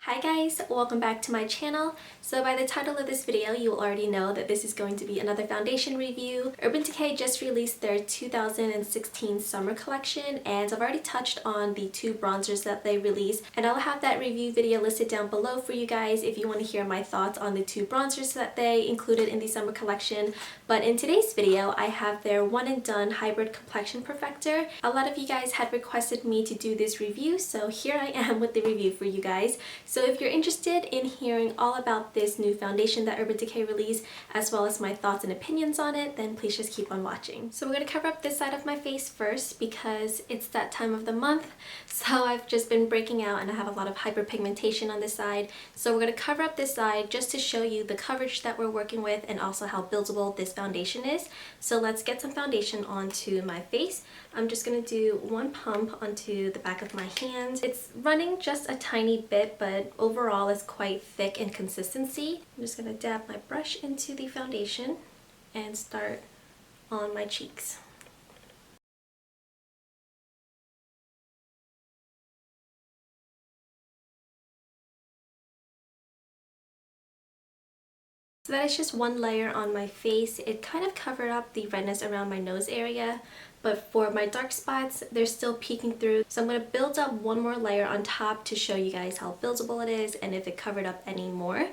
Hi guys, welcome back to my channel. So by the title of this video, you will already know that this is going to be another foundation review. Urban Decay just released their 2016 summer collection, and I've already touched on the two bronzers that they released, and I'll have that review video listed down below for you guys if you want to hear my thoughts on the two bronzers that they included in the summer collection. But in today's video, I have their one and done hybrid complexion perfector. A lot of you guys had requested me to do this review, so here I am with the review for you guys. So if you're interested in hearing all about this new foundation that Urban Decay released, as well as my thoughts and opinions on it, then please just keep on watching. So we're going to cover up this side of my face first because it's that time of the month. So I've just been breaking out and I have a lot of hyperpigmentation on this side. So we're going to cover up this side just to show you the coverage that we're working with and also how buildable this foundation is. So let's get some foundation onto my face. I'm just going to do one pump onto the back of my hand. It's running just a tiny bit, but overall it's quite thick in consistency. I'm just going to dab my brush into the foundation and start on my cheeks. So that is just one layer on my face. It kind of covered up the redness around my nose area, but for my dark spots, they're still peeking through. So I'm going to build up one more layer on top to show you guys how buildable it is and if it covered up any more.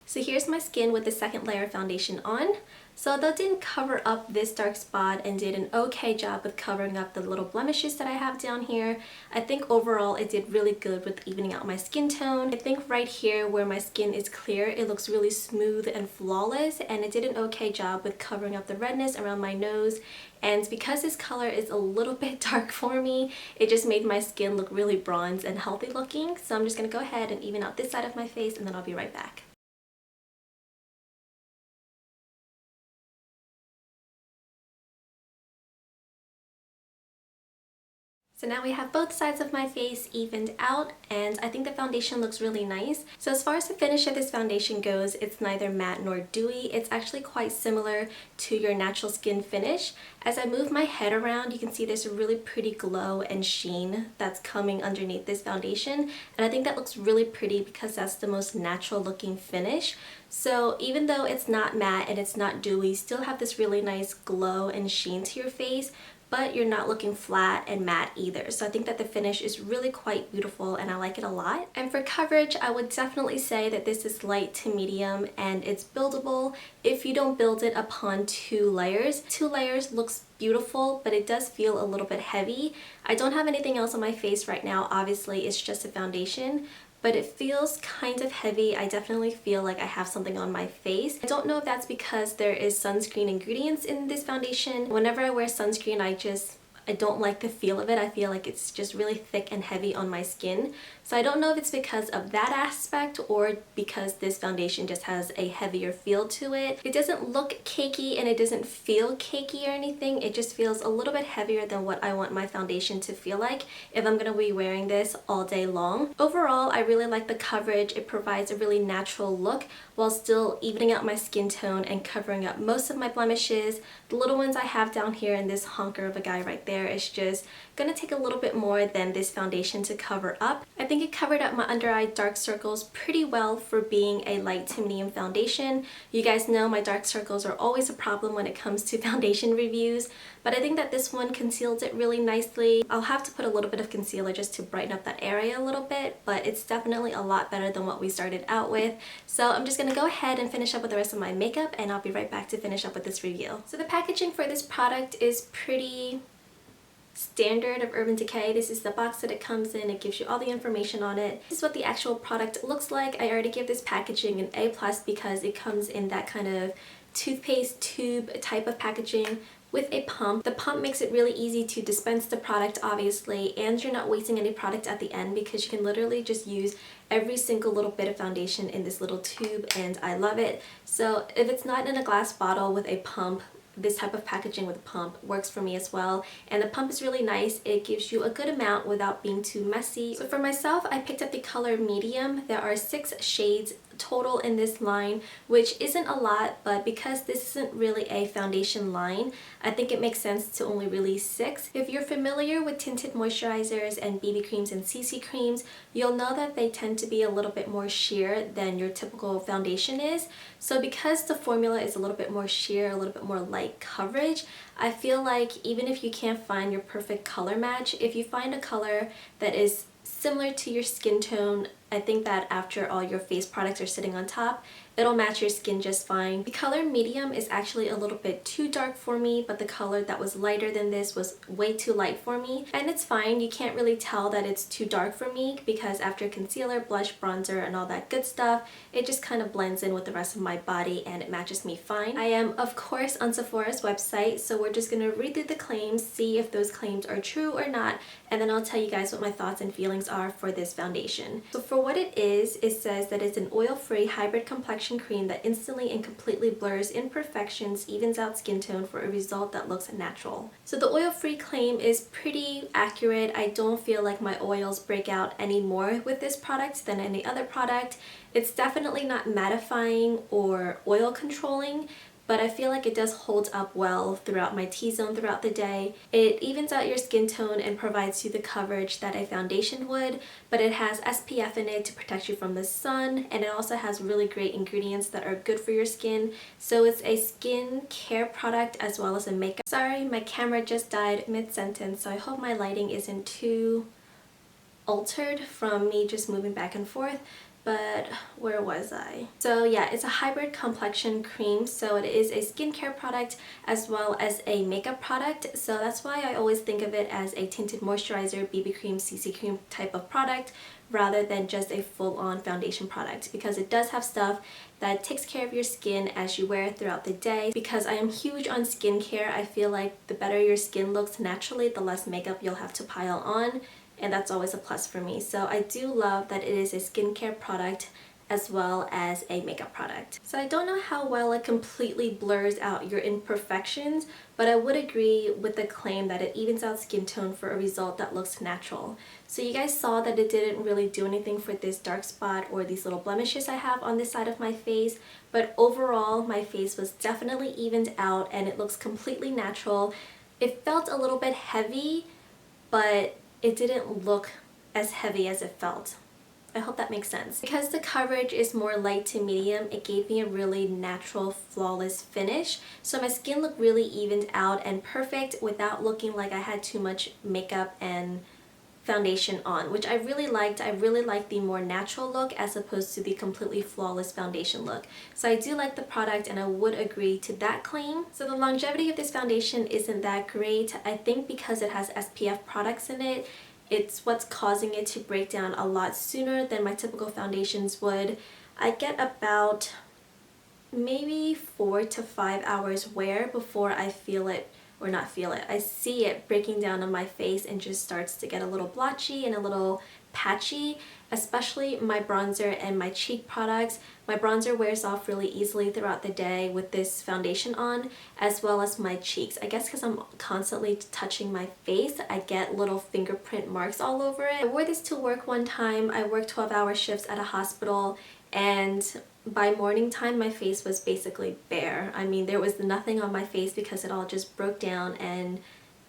So here's my skin with the second layer of foundation on. So although it didn't cover up this dark spot and did an okay job with covering up the little blemishes that I have down here, I think overall it did really good with evening out my skin tone. I think right here where my skin is clear, it looks really smooth and flawless, and it did an okay job with covering up the redness around my nose. And because this color is a little bit dark for me, it just made my skin look really bronze and healthy looking. So I'm just going to go ahead and even out this side of my face and then I'll be right back. So now we have both sides of my face evened out, and I think the foundation looks really nice. So as far as the finish of this foundation goes, it's neither matte nor dewy. It's actually quite similar to your natural skin finish. As I move my head around, you can see there's a really pretty glow and sheen that's coming underneath this foundation, and I think that looks really pretty because that's the most natural looking finish. So even though it's not matte and it's not dewy, you still have this really nice glow and sheen to your face, but you're not looking flat and matte either. So I think that the finish is really quite beautiful and I like it a lot. And for coverage, I would definitely say that this is light to medium and it's buildable if you don't build it upon two layers. Two layers looks beautiful, but it does feel a little bit heavy. I don't have anything else on my face right now. Obviously, it's just a foundation, but it feels kind of heavy. I definitely feel like I have something on my face. I don't know if that's because there is sunscreen ingredients in this foundation. Whenever I wear sunscreen, I don't like the feel of it. I feel like it's just really thick and heavy on my skin. So I don't know if it's because of that aspect or because this foundation just has a heavier feel to it. It doesn't look cakey and it doesn't feel cakey or anything. It just feels a little bit heavier than what I want my foundation to feel like if I'm going to be wearing this all day long. Overall, I really like the coverage. It provides a really natural look while still evening out my skin tone and covering up most of my blemishes. The little ones I have down here and this honker of a guy right there is just gonna take a little bit more than this foundation to cover up. I think it covered up my under eye dark circles pretty well for being a light to medium foundation. You guys know my dark circles are always a problem when it comes to foundation reviews, but I think that this one conceals it really nicely. I'll have to put a little bit of concealer just to brighten up that area a little bit, but it's definitely a lot better than what we started out with. So I'm just gonna go ahead and finish up with the rest of my makeup and I'll be right back to finish up with this review. So the packaging for this product is pretty standard of Urban Decay. This is the box that it comes in. It gives you all the information on it. This is what the actual product looks like. I already give this packaging an A+ because it comes in that kind of toothpaste tube type of packaging with a pump. The pump makes it really easy to dispense the product, obviously, and you're not wasting any product at the end because you can literally just use every single little bit of foundation in this little tube, and I love it. So if it's not in a glass bottle with a pump, this type of packaging with a pump works for me as well, and the pump is really nice. It gives you a good amount without being too messy. So for myself, I picked up the color medium. There are 6 shades total in this line, which isn't a lot, but because this isn't really a foundation line, I think it makes sense to only release 6. If you're familiar with tinted moisturizers and BB creams and CC creams, you'll know that they tend to be a little bit more sheer than your typical foundation is. So because the formula is a little bit more sheer, a little bit more light coverage, I feel like even if you can't find your perfect color match, if you find a color that is similar to your skin tone, I think that after all your face products are sitting on top, it'll match your skin just fine. The color medium is actually a little bit too dark for me, but the color that was lighter than this was way too light for me. And it's fine, you can't really tell that it's too dark for me because after concealer, blush, bronzer, and all that good stuff, it just kind of blends in with the rest of my body and it matches me fine. I am, of course, on Sephora's website, so we're just going to read through the claims, see if those claims are true or not, and then I'll tell you guys what my thoughts and feelings are for this foundation. So for what it is, it says that it's an oil-free hybrid complexion cream that instantly and completely blurs imperfections, evens out skin tone for a result that looks natural. So the oil-free claim is pretty accurate. I don't feel like my oils break out any more with this product than any other product. It's definitely not mattifying or oil controlling, but I feel like it does hold up well throughout my T-zone throughout the day. It evens out your skin tone and provides you the coverage that a foundation would, but it has SPF in it to protect you from the sun, and it also has really great ingredients that are good for your skin. So it's a skin care product as well as a makeup. Sorry, my camera just died mid-sentence, so I hope my lighting isn't too altered from me just moving back and forth. But where was I? So yeah, it's a hybrid complexion cream, so it is a skincare product as well as a makeup product. So that's why I always think of it as a tinted moisturizer, BB cream, CC cream type of product rather than just a full-on foundation product, because it does have stuff that takes care of your skin as you wear it throughout the day. Because I am huge on skincare, I feel like the better your skin looks naturally, the less makeup you'll have to pile on. And that's always a plus for me. So I do love that it is a skincare product as well as a makeup product. So I don't know how well it completely blurs out your imperfections, but I would agree with the claim that it evens out skin tone for a result that looks natural. So you guys saw that it didn't really do anything for this dark spot or these little blemishes I have on this side of my face, but overall my face was definitely evened out and it looks completely natural. It felt a little bit heavy, but it didn't look as heavy as it felt. I hope that makes sense. Because the coverage is more light to medium, it gave me a really natural, flawless finish. So my skin looked really evened out and perfect without looking like I had too much makeup and foundation on, which I really liked. I really liked the more natural look as opposed to the completely flawless foundation look. So I do like the product and I would agree to that claim. So the longevity of this foundation isn't that great. I think because it has SPF products in it, it's what's causing it to break down a lot sooner than my typical foundations would. I get about maybe 4 to 5 hours wear before I feel it, or not feel it, I see it breaking down on my face and just starts to get a little blotchy and a little patchy, especially my bronzer and my cheek products. My bronzer wears off really easily throughout the day with this foundation on, as well as my cheeks. I guess because I'm constantly touching my face, I get little fingerprint marks all over it. I wore this to work one time. I worked 12-hour shifts at a hospital, and by morning time my face was basically bare. I mean, there was nothing on my face because it all just broke down and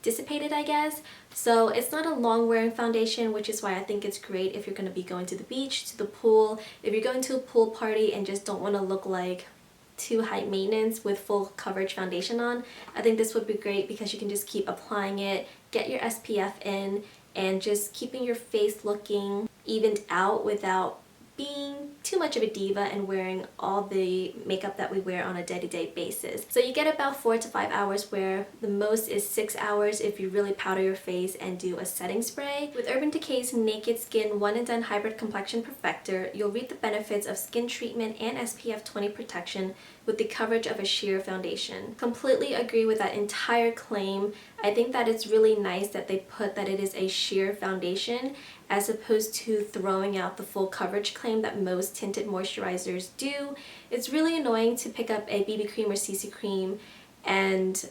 dissipated, I guess. So it's not a long wearing foundation, which is why I think it's great if you're going to be going to the beach, to the pool, if you're going to a pool party and just don't want to look like too high maintenance with full coverage foundation on. I think this would be great because you can just keep applying it, get your SPF in, and just keeping your face looking evened out without being too much of a diva and wearing all the makeup that we wear on a day-to-day basis. So you get about 4 to 5 hours wear. The most is 6 hours if you really powder your face and do a setting spray. With Urban Decay's Naked Skin One and Done Hybrid Complexion Perfector, you'll reap the benefits of skin treatment and SPF 20 protection with the coverage of a sheer foundation. Completely agree with that entire claim. I think that it's really nice that they put that it is a sheer foundation as opposed to throwing out the full coverage claim that most tinted moisturizers do. It's really annoying to pick up a BB cream or CC cream and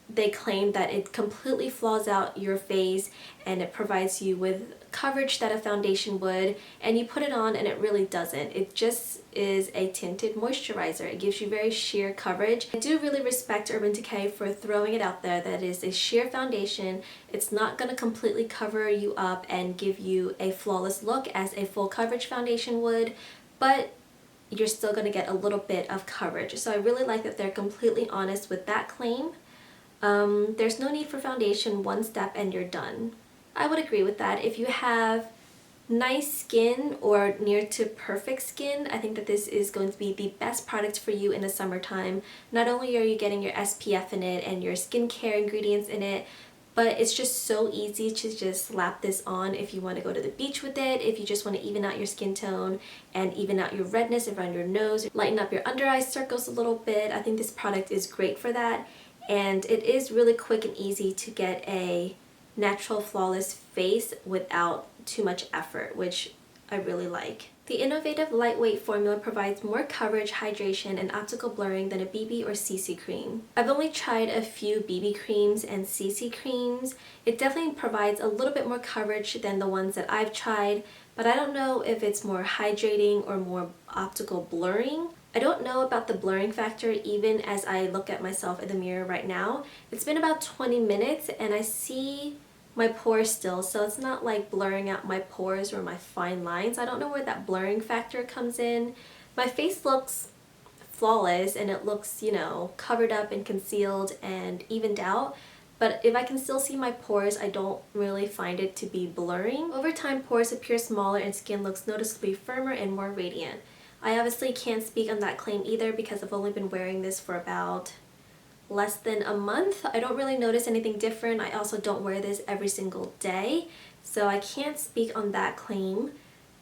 they claim that it completely flaws out your face and it provides you with coverage that a foundation would, and you put it on and it really doesn't. It just is a tinted moisturizer. It gives you very sheer coverage. I do really respect Urban Decay for throwing it out there that it is a sheer foundation. It's not going to completely cover you up and give you a flawless look as a full coverage foundation would, but you're still going to get a little bit of coverage. So I really like that they're completely honest with that claim. There's no need for foundation, one step and you're done. I would agree with that. If you have nice skin or near to perfect skin, I think that this is going to be the best product for you in the summertime. Not only are you getting your SPF in it and your skincare ingredients in it, but it's just so easy to just slap this on if you want to go to the beach with it, if you just want to even out your skin tone and even out your redness around your nose, lighten up your under eye circles a little bit. I think this product is great for that, and it is really quick and easy to get a natural flawless face without too much effort, which I really like. The innovative lightweight formula provides more coverage, hydration, and optical blurring than a BB or CC cream. I've only tried a few BB creams and CC creams. It definitely provides a little bit more coverage than the ones that I've tried, but I don't know if it's more hydrating or more optical blurring. I don't know about the blurring factor even as I look at myself in the mirror right now. It's been about 20 minutes and I see my pores still, so it's not like blurring out my pores or my fine lines. I don't know where that blurring factor comes in. My face looks flawless and it looks, you know, covered up and concealed and evened out, but if I can still see my pores, I don't really find it to be blurring. Over time, pores appear smaller and skin looks noticeably firmer and more radiant. I obviously can't speak on that claim either because I've only been wearing this for about less than a month. I don't really notice anything different. I also don't wear this every single day, so I can't speak on that claim.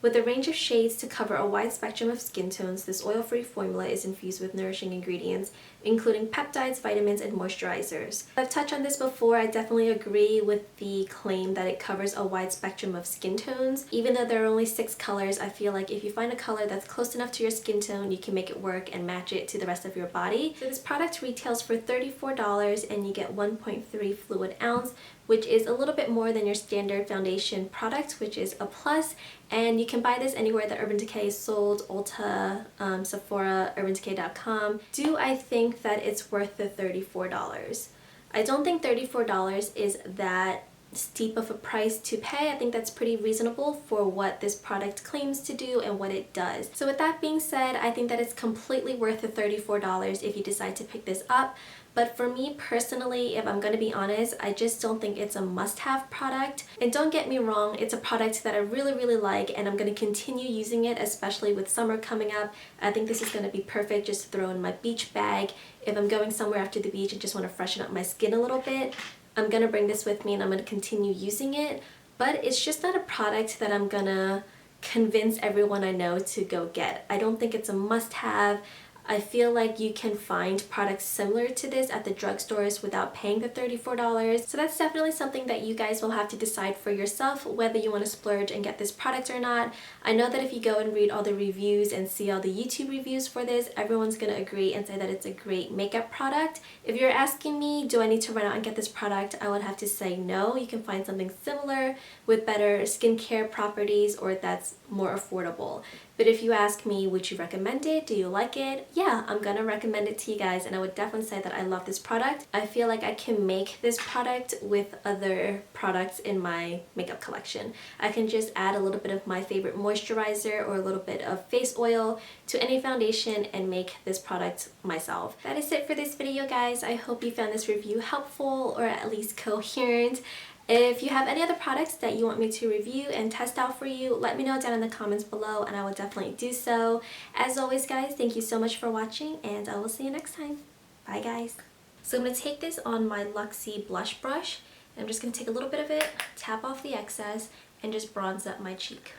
With a range of shades to cover a wide spectrum of skin tones, this oil-free formula is infused with nourishing ingredients, including peptides, vitamins, and moisturizers. I've touched on this before. I definitely agree with the claim that it covers a wide spectrum of skin tones. Even though there are only 6 colors, I feel like if you find a color that's close enough to your skin tone, you can make it work and match it to the rest of your body. So this product retails for $34 and you get 1.3 fluid ounce, which is a little bit more than your standard foundation product, which is a plus. And you can buy this anywhere that Urban Decay is sold, Ulta, Sephora, UrbanDecay.com. Do I think that it's worth the $34? I don't think $34 is that steep of a price to pay. I think that's pretty reasonable for what this product claims to do and what it does. So with that being said, I think that it's completely worth the $34 if you decide to pick this up. But for me personally, if I'm going to be honest, I just don't think it's a must-have product. And don't get me wrong, it's a product that I really like and I'm going to continue using it, especially with summer coming up. I think this is going to be perfect just to throw in my beach bag. If I'm going somewhere after the beach and just want to freshen up my skin a little bit, I'm going to bring this with me and I'm going to continue using it. But it's just not a product that I'm going to convince everyone I know to go get. I don't think it's a must-have. I feel like you can find products similar to this at the drugstores without paying the $34. So that's definitely something that you guys will have to decide for yourself whether you want to splurge and get this product or not. I know that if you go and read all the reviews and see all the YouTube reviews for this, everyone's going to agree and say that it's a great makeup product. If you're asking me, do I need to run out and get this product? I would have to say no. You can find something similar with better skincare properties or that's more affordable. But if you ask me, would you recommend it? Do you like it? Yeah, I'm gonna recommend it to you guys and I would definitely say that I love this product. I feel like I can make this product with other products in my makeup collection. I can just add a little bit of my favorite moisturizer or a little bit of face oil to any foundation and make this product myself. That is it for this video, guys. I hope you found this review helpful or at least coherent. If you have any other products that you want me to review and test out for you, let me know down in the comments below and I will definitely do so. As always, guys, thank you so much for watching and I will see you next time. Bye, guys. So I'm going to take this on my Luxie blush brush and I'm just going to take a little bit of it, tap off the excess, and just bronze up my cheek.